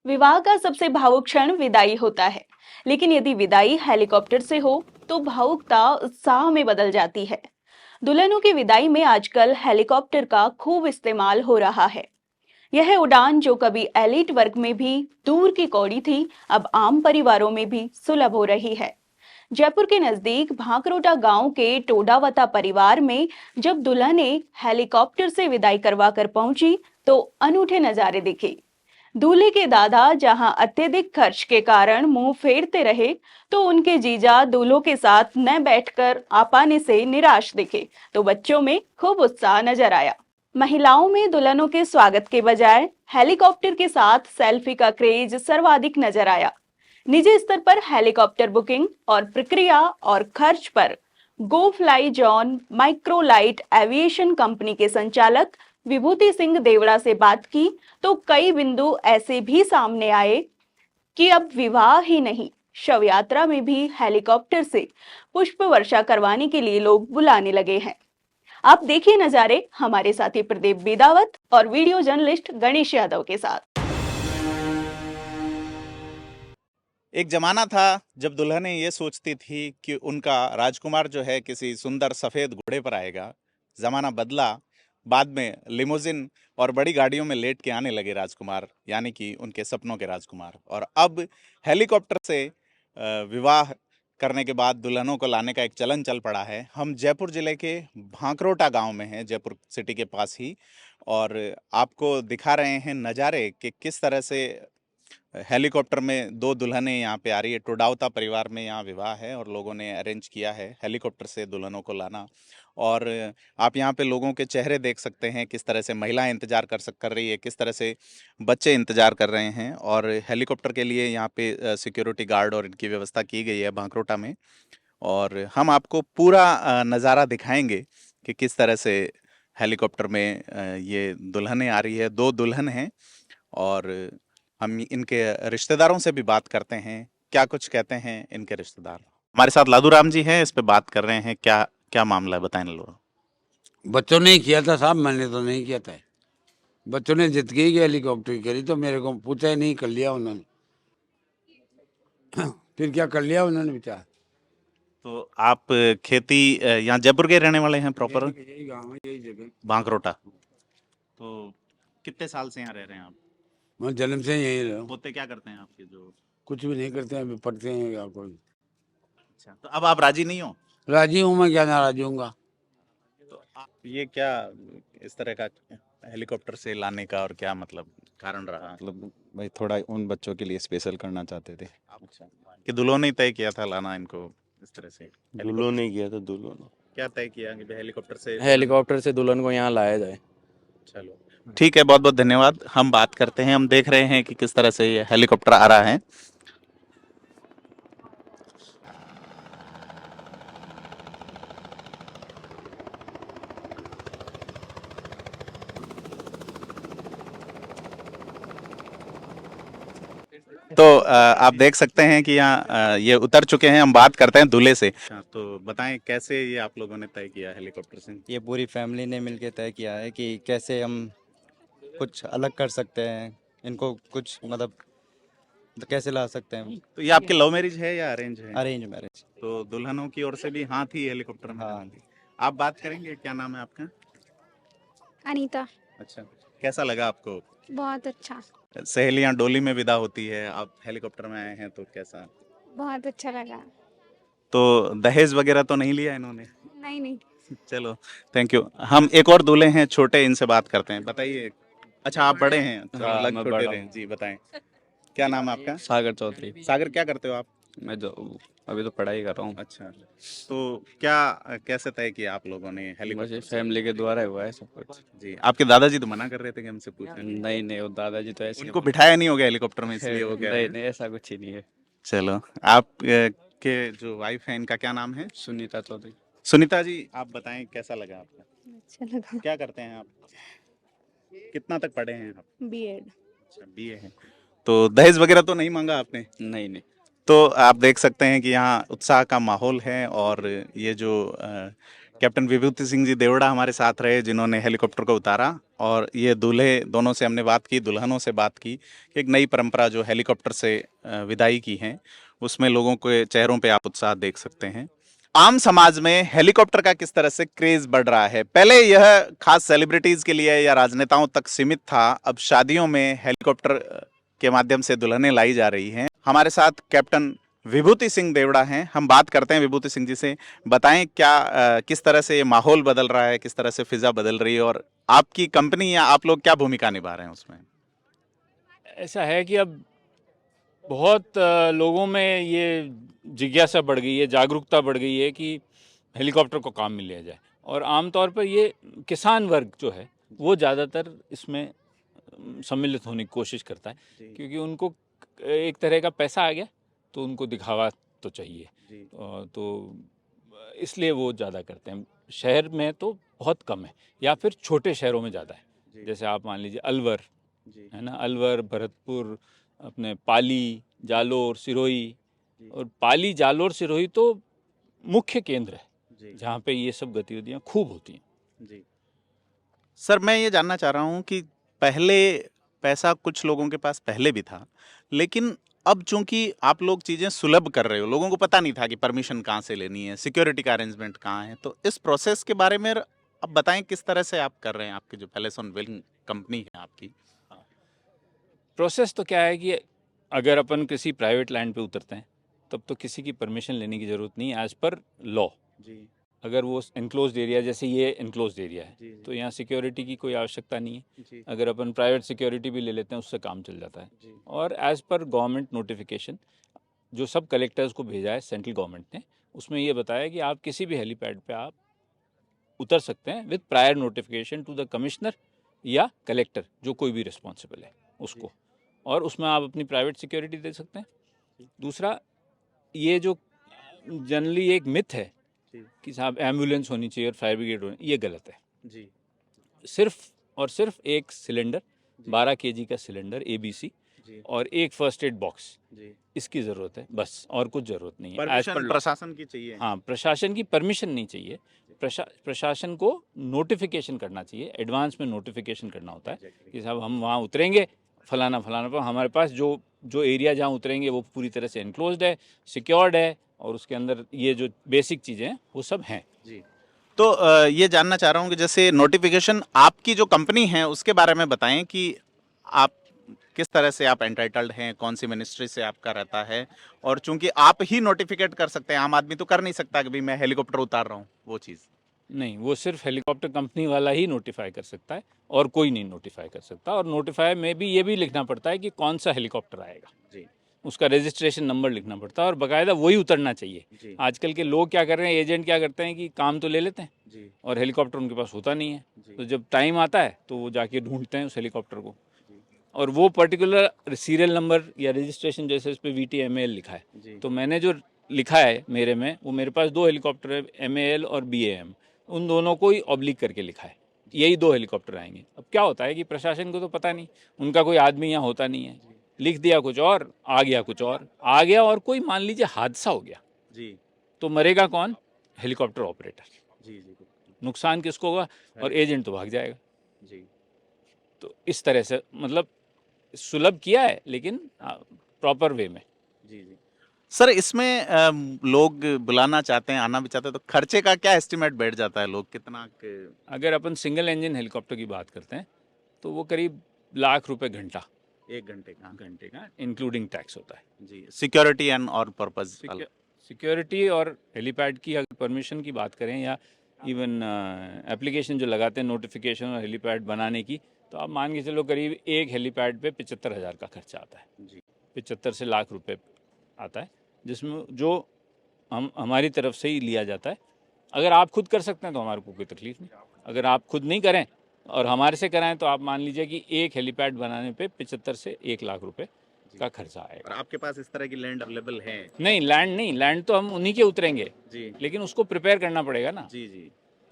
विवाह का सबसे भावुक क्षण विदाई होता है, लेकिन यदि विदाई हेलीकॉप्टर से हो तो भावुकता उत्साह में बदल जाती है। दुल्हनों की विदाई में आजकल हेलीकॉप्टर का खूब इस्तेमाल हो रहा है। यह उड़ान जो कभी एलिट वर्ग में भी दूर की कौड़ी थी, अब आम परिवारों में भी सुलभ हो रही है। जयपुर के नजदीक भांकरोटा गांव के टोडावता परिवार में जब दुल्हने हेलीकॉप्टर से विदाई करवा कर पहुंची तो अनूठे नजारे दिखे। दूल्हे के दादा जहां अत्यधिक खर्च के कारण मुंह फेरते रहे, तो उनके जीजा दूल्हों के साथ न बैठकर आ पाने से निराश दिखे, तो बच्चों में खूब उत्साह नजर आया। महिलाओं में दुल्हनों के स्वागत के बजाय हेलीकॉप्टर के साथ सेल्फी का क्रेज सर्वाधिक नजर आया। निजी स्तर पर हेलीकॉप्टर बुकिंग और प्रक्रिया और खर्च पर Go Fly Zone Microlight Aviation company के संचालक विभूति सिंह देवड़ा से बात की तो कई बिंदु ऐसे भी सामने आए कि अब विवाह ही नहीं, शव यात्रा में भी हेलीकॉप्टर से पुष्प वर्षा करवाने के लिए लोग बुलाने लगे हैं। आप देखिए नजारे हमारे साथी प्रदीप बेदावत और वीडियो जर्नलिस्ट गणेश यादव के साथ। एक जमाना था जब दुल्हनें ये सोचती थी कि उनका राजकुमार जो है किसी सुंदर सफ़ेद घोड़े पर आएगा। ज़माना बदला, बाद में लिमोजिन और बड़ी गाड़ियों में लेट के आने लगे राजकुमार, यानी कि उनके सपनों के राजकुमार। और अब हेलीकॉप्टर से विवाह करने के बाद दुल्हनों को लाने का एक चलन चल पड़ा है। हम जयपुर ज़िले के भांकरोटा गांव में हैं, जयपुर सिटी के पास ही, और आपको दिखा रहे हैं नज़ारे कि किस तरह से हेलीकॉप्टर में दो दुल्हनें यहाँ पे आ रही है। टोडावता परिवार में यहाँ विवाह है और लोगों ने अरेंज किया है हेलीकॉप्टर से दुल्हनों को लाना। और आप यहाँ पे लोगों के चेहरे देख सकते हैं, किस तरह से महिलाएं इंतजार कर रही है, किस तरह से बच्चे इंतजार कर रहे हैं। और हेलीकॉप्टर के लिए यहाँ पे सिक्योरिटी गार्ड और इनकी व्यवस्था की गई है भांकरोटा में। और हम आपको पूरा नज़ारा दिखाएंगे कि किस तरह से हेलीकॉप्टर में ये दुल्हनें आ रही है। दो दुल्हन हैं और हम इनके रिश्तेदारों से भी बात करते हैं, क्या कुछ कहते हैं इनके रिश्तेदार। हमारे साथ लादू राम जी हैं, इस पे बात कर रहे हैं। क्या क्या मामला है, बताएं लो। बच्चों ने ही किया था साहब, मैंने तो नहीं किया था। बच्चों ने जिद की हेलीकॉप्टर की करी तो मेरे को पूछा ही नहीं, कर लिया उन्होंने। फिर क्या कर लिया उन्होंने बेचारा। तो आप खेती यहाँ जयपुर के रहने वाले हैं प्रॉपर? यही गाँव है, यही जगह। भांकरोटा। तो कितने साल से यहाँ रह रहे हैं आप? मैं जन्म से यहीं रहा हूँ। पोते क्या करते हैं आपके? जो कुछ भी नहीं करते हैं, अभी पढ़ते हैं या कोई। अच्छा, तो अब आप राजी नहीं हो? राजी हूँ मैं, क्या नाराजी हूँगा। तो आप ये क्या इस तरह का हेलीकॉप्टर से लाने का और क्या मतलब कारण रहा? मतलब भाई थोड़ा उन बच्चों के लिए स्पेशल करना चाहते थे। अच्छा, कि दुल्हों ने तय किया था लाना इनको इस तरह से? दुल्हों ने किया था, दुल्हों ने। क्या तय किया कि हेलीकॉप्टर से दुल्हन को यहाँ लाया जाए। चलो ठीक है, बहुत बहुत धन्यवाद। हम बात करते हैं, हम देख रहे हैं कि किस तरह से ये हेलीकॉप्टर आ रहा है। तो आप देख सकते हैं कि यहाँ ये उतर चुके हैं। हम बात करते हैं दूल्हे से। तो बताएं कैसे ये आप लोगों ने तय किया हेलीकॉप्टर से? ये पूरी फैमिली ने मिलकर तय किया है कि कैसे हम कुछ अलग कर सकते हैं, इनको कुछ मतलब कैसे ला सकते हैं। तो ये आपकी लव मैरिज है या अरेंज है? Arrange marriage. तो दुल्हनों की ओर से भी हाँ थी हेलीकॉप्टर में? हाँ। आप बात करेंगे, क्या नाम है आपका? अनीता। अच्छा, कैसा लगा आपको? बहुत अच्छा। सहेलियां डोली में विदा होती है, आप हेलीकॉप्टर में आए हैं, तो कैसा? बहुत अच्छा लगा। तो दहेज वगैरह तो नहीं लिया इन्होंने? नहीं नहीं। चलो थैंक यू। हम एक और दूल्हे हैं छोटे, इनसे बात करते हैं। बताइए। अच्छा, आप बड़े हैं? हाँ, अलग मैं छोटे बड़ा रहे जी, बताएं क्या नाम है आपका? सागर चौधरी। सागर, क्या करते हो आप? मैं जो अभी तो पढ़ाई कर रहा हूँ। अच्छा, तो क्या कैसे तय किया आप लोगों ने हेलीकॉप्टर मुझे से? फैमिली के द्वारा हुआ है सब कुछ। जी, आपके दादाजी तो मना कर रहे थे कि हमसे पूछें। नहीं नहीं, वो दादाजी तो ऐसे उनको बिठाया नहीं होगा हेलीकॉप्टर में, इसलिए वो कह रहे नहीं हैं। नहीं, ऐसा कुछ ही नहीं है। चलो, आप के जो वाइफ है, इनका क्या नाम है? सुनीता चौधरी। सुनीता जी, आप बताएं कैसा लगा आपका? अच्छा लगा। क्या करते हैं आप? कितना तक पढ़े हैं आप? बीएड। अच्छा, बीए है। तो दहेज वगैरह तो नहीं मांगा आपने? नहीं नहीं। तो आप देख सकते हैं कि यहाँ उत्साह का माहौल है। और ये जो कैप्टन विभूति सिंह जी देवड़ा हमारे साथ रहे जिन्होंने हेलीकॉप्टर को उतारा, और ये दूल्हे दोनों से हमने बात की, दुल्हनों से बात की। एक नई परंपरा जो हेलीकॉप्टर से विदाई की है, उसमें लोगों के चेहरों पे आप उत्साह देख सकते हैं। आम समाज में हेलीकॉप्टर का किस तरह से क्रेज बढ़ रहा है। पहले यह खास सेलिब्रिटीज के लिए या राजनेताओं तक सीमित था, अब शादियों में हेलीकॉप्टर के माध्यम से दुल्हनें लाई जा रही हैं। हमारे साथ कैप्टन विभूति सिंह देवड़ा हैं, हम बात करते हैं विभूति सिंह जी से। बताएं क्या किस तरह से ये माहौल बदल रहा है, किस तरह से फिजा बदल रही है, और आपकी कंपनी या आप लोग क्या भूमिका निभा रहे हैं उसमें। ऐसा है कि अब बहुत लोगों में ये जिज्ञासा बढ़ गई है, जागरूकता बढ़ गई है कि हेलीकॉप्टर को काम में लिया जाए, और आमतौर पर ये किसान वर्ग जो है वो ज़्यादातर इसमें सम्मिलित होने की कोशिश करता है, क्योंकि उनको एक तरह का पैसा आ गया तो उनको दिखावा तो चाहिए, तो इसलिए वो ज़्यादा करते हैं। शहर में तो बहुत कम है, या फिर छोटे शहरों में ज़्यादा है। जैसे आप मान लीजिए अलवर है ना, अलवर, भरतपुर, अपने पाली, जालोर, सिरोही, और पाली, जालोर, सिरोही तो मुख्य केंद्र है जहाँ पे ये सब गतिविधियाँ खूब होती हैं। सर, मैं ये जानना चाह रहा हूँ कि पहले पैसा कुछ लोगों के पास पहले भी था, लेकिन अब चूंकि आप लोग चीज़ें सुलभ कर रहे हो, लोगों को पता नहीं था कि परमिशन कहाँ से लेनी है, सिक्योरिटी का अरेंजमेंट कहाँ है, तो इस प्रोसेस के बारे में अब बताएं किस तरह से आप कर रहे हैं। आपकी जो पैलेस ऑन व्हील कंपनी है आपकी, प्रोसेस तो क्या है कि अगर अपन किसी प्राइवेट लैंड पे उतरते हैं तब तो किसी की परमिशन लेने की ज़रूरत नहीं है एज़ पर लॉ। अगर वो एनक्लोज्ड एरिया, जैसे ये एनक्लोज्ड एरिया है, तो यहाँ सिक्योरिटी की कोई आवश्यकता नहीं है। अगर अपन प्राइवेट सिक्योरिटी भी ले लेते हैं उससे काम चल जाता है। और एज़ पर गवर्नमेंट नोटिफिकेशन जो सब कलेक्टर्स को भेजा है सेंट्रल गवर्नमेंट ने, उसमें ये बताया कि आप किसी भी हेलीपैड पे आप उतर सकते हैं with prior notification to the commissioner या कलेक्टर, जो कोई भी रिस्पॉन्सिबल है उसको, और उसमें आप अपनी प्राइवेट सिक्योरिटी दे सकते हैं। दूसरा, ये जो जनरली एक मिथ है कि साहब एम्बुलेंस होनी चाहिए और फायर ब्रिगेड होनी, ये गलत है। सिर्फ और सिर्फ एक सिलेंडर, 12 केजी का सिलेंडर ABC, और एक फर्स्ट एड बॉक्स, इसकी ज़रूरत है बस, और कुछ ज़रूरत नहीं है। परमिशन प्रशासन की चाहिए। हाँ, प्रशासन की परमिशन नहीं चाहिए। प्रशासन को नोटिफिकेशन करना चाहिए, एडवांस में नोटिफिकेशन करना होता है कि साहब हम वहाँ उतरेंगे फलाना फलाना पर, हमारे पास जो एरिया जहाँ उतरेंगे वो पूरी तरह से एनक्लोज्ड है, सिक्योर्ड है, और उसके अंदर ये जो बेसिक चीज़ें हैं वो सब हैं। तो ये जानना चाह रहा हूँ कि जैसे नोटिफिकेशन आपकी जो कंपनी है उसके बारे में बताएं कि आप किस तरह से आप एंटाइटल्ड हैं, कौन सी मिनिस्ट्री से आपका रहता है, और चूंकि आप ही नोटिफिकेट कर सकते हैं, आम आदमी तो कर नहीं सकता कि भाई मैं हेलीकॉप्टर उतार रहा हूँ, वो चीज़ नहीं, वो सिर्फ हेलीकॉप्टर कंपनी वाला ही नोटिफाई कर सकता है, और कोई नहीं नोटिफाई कर सकता। और नोटिफाई में भी ये भी लिखना पड़ता है कि कौन सा हेलीकॉप्टर आएगा, उसका रजिस्ट्रेशन नंबर लिखना पड़ता है, और बाकायदा वही उतरना चाहिए। आजकल के लोग क्या कर रहे हैं, एजेंट क्या करते हैं कि काम तो ले लेते हैं और हेलीकॉप्टर उनके पास होता नहीं है, तो जब टाइम आता है तो वो जाके ढूंढते हैं उस हेलीकॉप्टर को, और वो पर्टिकुलर सीरियल नंबर या रजिस्ट्रेशन, जैसे इस पर VTMAL लिखा है, तो मैंने जो लिखा है मेरे में, वो मेरे पास 2 हेलीकॉप्टर है, MAL और BAM, उन दोनों को ही ऑब्लिक करके लिखा है, यही 2 हेलीकॉप्टर आएंगे। अब क्या होता है कि प्रशासन को तो पता नहीं, उनका कोई आदमी यहाँ होता नहीं है, लिख दिया कुछ और, आ गया कुछ और, आ गया, और कोई मान लीजिए हादसा हो गया तो मरेगा कौन? Helicopter operator. नुकसान किसको होगा? और एजेंट तो भाग जाएगा। तो इस तरह से मतलब सुलभ किया है, लेकिन प्रॉपर वे में। सर, इसमें लोग बुलाना चाहते हैं, आना भी चाहते हैं, तो खर्चे का क्या एस्टिमेट बैठ जाता है, लोग कितना अगर अपन सिंगल इंजन हेलीकॉप्टर की बात करते हैं तो वो करीब ₹1,00,000 घंटा, 1 घंटे का इंक्लूडिंग टैक्स होता है जी। सिक्योरिटी एंड और पर्पज, सिक्योरिटी और हेलीपैड की अगर परमिशन की बात करें, या इवन एप्लीकेशन जो लगाते हैं नोटिफिकेशन और हेलीपैड बनाने की, तो आप मान के चलो करीब एक हेलीपैड पे 75,000 का खर्चा आता है। 75 से ₹1,00,000 आता है, जिसमें जो हमारी तरफ से ही लिया जाता है। अगर आप खुद कर सकते हैं तो हमारे को कोई तकलीफ नहीं, अगर आप खुद नहीं करें और हमारे से कराएं तो आप मान लीजिए कि एक हेलीपैड बनाने पे 75 से ₹1,00,000 का खर्चा आएगा। आपके पास इस तरह की लैंड अवेलेबल है? नहीं, लैंड तो हम उन्हीं के उतरेंगे जी, लेकिन उसको प्रिपेयर करना पड़ेगा ना। जी।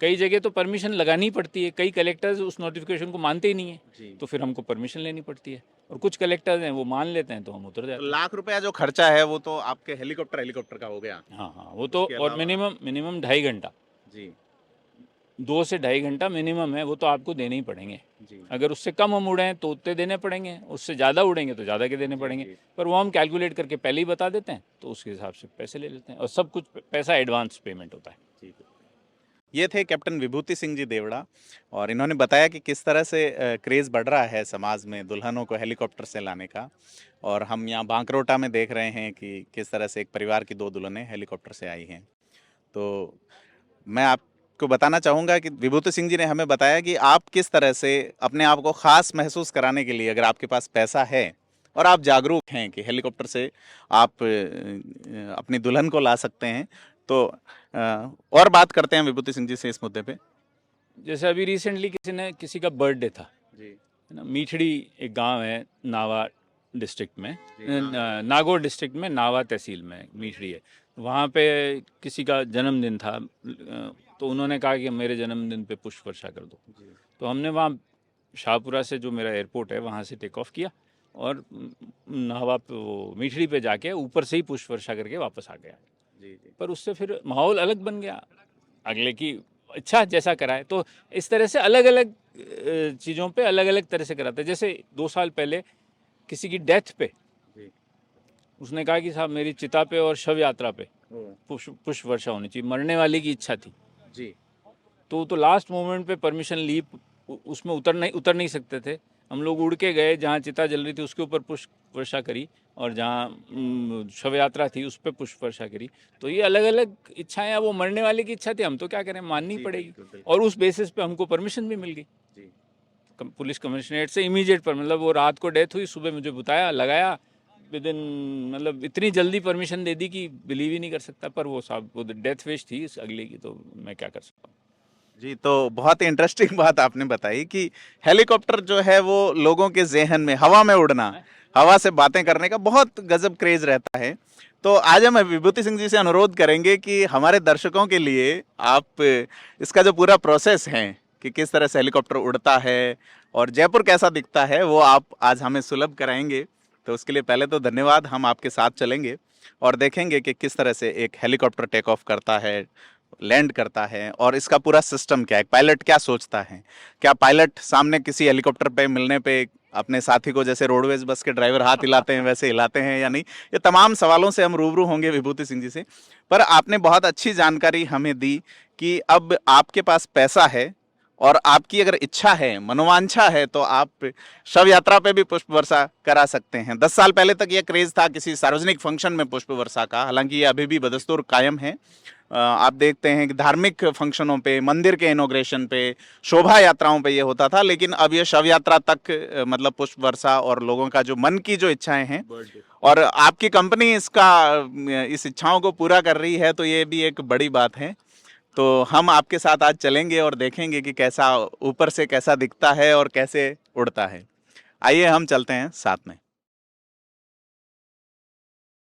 कई जगह तो परमिशन लगानी पड़ती है, कई कलेक्टर्स उस नोटिफिकेशन को मानते ही नहीं है, तो फिर हमको परमिशन लेनी पड़ती है, और कुछ कलेक्टर्स हैं वो मान लेते हैं तो हम उतर जाते हैं। ₹1,00,000 जो खर्चा है वो तो आपके हेलीकॉप्टर का हो गया। हाँ, वो तो, और मिनिमम 2.5 घंटा जी। 2 से ढाई घंटा मिनिमम है, वो तो आपको देने ही पड़ेंगे। जी अगर उससे कम हम उड़े हैं तो उतने देने पड़ेंगे, उससे ज़्यादा उड़ेंगे तो ज़्यादा के देने पड़ेंगे, पर वो हम कैलकुलेट करके पहले ही बता देते हैं, तो उसके हिसाब से पैसे ले लेते हैं और सब कुछ पैसा एडवांस पेमेंट होता है। ये थे कैप्टन विभूति सिंह जी देवड़ा और इन्होंने बताया कि किस तरह से क्रेज़ बढ़ रहा है समाज में दुल्हनों को हेलीकॉप्टर से लाने का। और हम यहाँ बांकरोटा में देख रहे हैं कि किस तरह से एक परिवार की 2 दुल्हनें हेलीकॉप्टर से आई हैं। तो मैं आपको बताना चाहूँगा कि विभूति सिंह जी ने हमें बताया कि आप किस तरह से अपने आप को ख़ास महसूस कराने के लिए, अगर आपके पास पैसा है और आप जागरूक हैं कि हेलीकॉप्टर से आप अपनी दुल्हन को ला सकते हैं, तो और बात करते हैं विभूति सिंह जी से इस मुद्दे पे। जैसे अभी रिसेंटली किसी का बर्थडे था, जी है ना, मीठड़ी एक गांव है नावा डिस्ट्रिक्ट में, नागौर डिस्ट्रिक्ट में नावा तहसील में मीठड़ी है। वहाँ पे किसी का जन्मदिन था, तो उन्होंने कहा कि मेरे जन्मदिन पे पुष्प वर्षा कर दो। तो हमने वहाँ शाहपुरा से जो मेरा एयरपोर्ट है वहाँ से टेक ऑफ किया और नावा पे वो मीठड़ी पे जाके ऊपर से ही पुष्प वर्षा करके वापस आ गया। पर उससे फिर माहौल अलग बन गया, अगले की इच्छा जैसा कराए। तो इस तरह से अलग अलग चीज़ों पे अलग अलग तरह से कराते हैं। जैसे 2 साल पहले किसी की डेथ पे उसने कहा कि साहब मेरी चिता पे और शव यात्रा पे पुष्प वर्षा होनी चाहिए, मरने वाले की इच्छा थी जी तो लास्ट मोमेंट पे परमिशन ली, उसमें उतर नहीं सकते थे। हम लोग उड़ के गए, जहाँ चिता जल रही थी उसके ऊपर पुष्प वर्षा करी और जहाँ शव यात्रा थी उस पर पुष्प वर्षा करी। तो ये अलग अलग इच्छाएं, वो मरने वाले की इच्छा थी, हम तो क्या करें, माननी पड़ेगी। और उस बेसिस पे हमको परमिशन भी मिल गई पुलिस कमिश्नरेट से इमीडिएट पर। मतलब वो रात को डेथ हुई, सुबह मुझे बताया, लगाया विदिन, मतलब इतनी जल्दी परमिशन दे दी कि बिलीव ही नहीं कर सकता। पर वो साहब वो डेथ विश थी इस अगले की, तो मैं क्या कर सकता हूँ। जी, तो बहुत ही इंटरेस्टिंग बात आपने बताई कि हेलीकॉप्टर जो है वो लोगों के ज़हन में हवा में उड़ना, हवा से बातें करने का बहुत गजब क्रेज रहता है। तो आज हम विभूति सिंह जी से अनुरोध करेंगे कि हमारे दर्शकों के लिए आप इसका जो पूरा प्रोसेस है कि किस तरह से हेलीकॉप्टर उड़ता है और जयपुर कैसा दिखता है, वो आप आज हमें सुलभ कराएंगे। तो उसके लिए पहले तो धन्यवाद। हम आपके साथ चलेंगे और देखेंगे कि किस तरह से एक हेलीकॉप्टर टेक ऑफ करता है, लैंड करता है और इसका पूरा सिस्टम क्या है, पायलट क्या सोचता है, क्या पायलट सामने किसी हेलीकॉप्टर पे मिलने पे अपने साथी को जैसे रोडवेज बस के ड्राइवर हाथ हिलाते हैं वैसे हिलाते हैं या नहीं। ये तमाम सवालों से हम रूबरू होंगे विभूति सिंह जी से। पर आपने बहुत अच्छी जानकारी हमें दी कि अब आपके पास पैसा है और आपकी अगर इच्छा है, मनोवांछा है, तो आप शव यात्रा पे भी पुष्प वर्षा करा सकते हैं। 10 साल पहले तक ये क्रेज था किसी सार्वजनिक फंक्शन में पुष्प वर्षा का, हालांकि ये अभी भी बदस्तूर कायम है। आप देखते हैं कि धार्मिक फंक्शनों पे, मंदिर के इनॉग्रेशन पे, शोभा यात्राओं पे ये होता था, लेकिन अब ये शव यात्रा तक मतलब पुष्प वर्षा और लोगों का जो मन की जो इच्छाएं हैं, और आपकी कंपनी इस इच्छाओं को पूरा कर रही है, तो ये भी एक बड़ी बात है। तो हम आपके साथ आज चलेंगे और देखेंगे कि कैसा ऊपर से कैसा दिखता है और कैसे उड़ता है। आइए हम चलते हैं साथ में।